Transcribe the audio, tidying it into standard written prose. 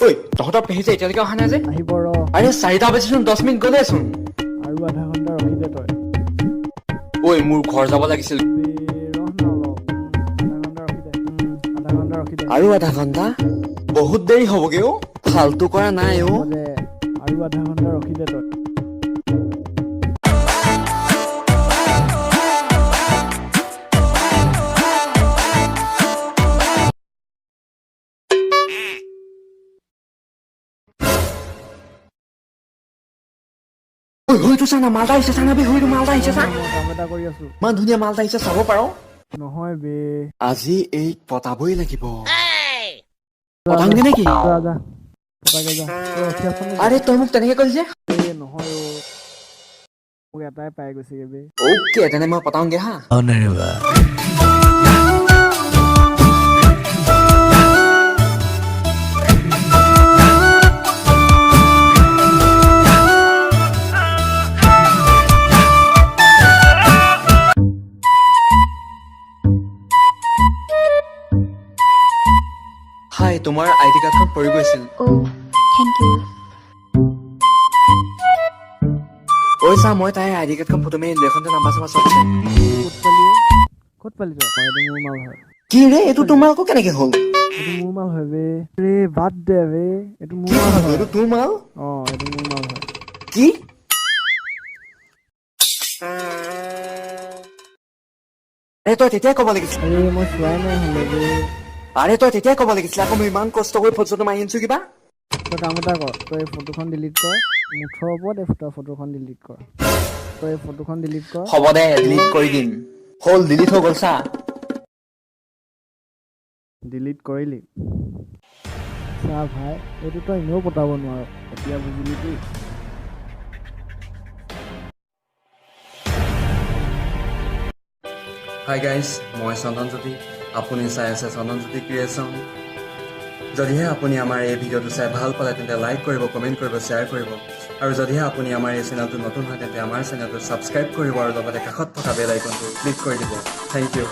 ঐ তহঁতৰ পেহী যে এতিয়ালৈকে অহা নাই যে আহিব ৰ আৰে 4টা বাজিচোন 10 মিনিট গ'লেচোন আৰু আধা ঘণ্টা ৰখি দে তই ঐ মোৰ ঘৰ যাব লাগিছিল ৰহ না অলপ আধা ঘণ্টা ৰখি দে আৰু আধা ঘণ্টা বহুত দেৰি হ'বগে অ' ফাল্টু কৰা নাই অ' হ'ব দে আৰু আধা ঘণ্টা ৰখি দে তই ঐ হয়তো চা না মালটা আহিছে চা না বে হয়তো মালটা আহিছে চা মই কাম এটা কৰি আছো ইমান ধুনীয়া মালটা আহিছে চাব পাৰ নহয় বে আজি এই পতাবই লাগিব পতাংগে নেকি যা যা পতাকে যা তই ৰখি আছ নে আৰে তই মোক তেনেকে ক'লি যে নহয় অ মোক এটাই পাই গৈছেগে বে অ'কে তেনে মই পতাওঁগে হা হাই তোমাৰ আইডি কাৰ্ডখন পৰি গৈছিল থেংক ইউ ঐ চা মই তাইৰ আইডি কাৰ্ডখন ফটো মাৰি আনিলো এখন নাম্বাৰ চাম্বাৰ চব আছে ক'ত পালি তই এইটো মোৰ মাল হয় কি ৰে এইটো তোমাৰ আকৌ কেনেকে হ'ল এইটো মোৰ মাল হয় বে ৰে বাদ দে বে এইটো মোৰ কি মাল কথা হয় এইটো তোৰ মাল এইটো মোৰ মাল হয় কি আৰে তই তেতিয়াই ক'ব লাগিছিল আৰে মই চোৱাই নাই হ'লে বে আৰে তই তেতিয়াই ক'ব লাগিছিল আকৌ মই ইমান কষ্ট কৰি ফটোটো মাৰি আনিছো কিবা তই কাম এটা কৰ তই এই ফটোখন ডিলিট কৰ মুঠৰ ওপৰত এই ফটোখন ডিলিট কৰ তই এই ফটোখন ডিলিট কৰ হ'ব দে ডিলিট কৰি দিম হ'ল ডিলিট হৈ গ'ল চা ডিলিট কৰিলি চা ভাই এইটো তই এনেও পতাব নোৱাৰ এতিয়া বুজিলি দেই হাই গাইজ মই চন্দনজ্যোতি আপুনি চাই আছে চন্দনজ্যোতি ক্ৰিয়েশ্যন যদিহে আপুনি আমাৰ এই ভিডিঅ'টো চাই ভাল পালে তেন্তে লাইক কৰিব কমেণ্ট কৰিব শ্বেয়াৰ কৰিব আৰু যদিহে আপুনি আমাৰ এই চেনেলটো নতুন হয় তেন্তে আমাৰ চেনেলটো ছাবস্ক্ৰাইব কৰিব আৰু লগতে কাষত থকা বেল আইকনটো ক্লিক কৰি দিব থেংক ইউ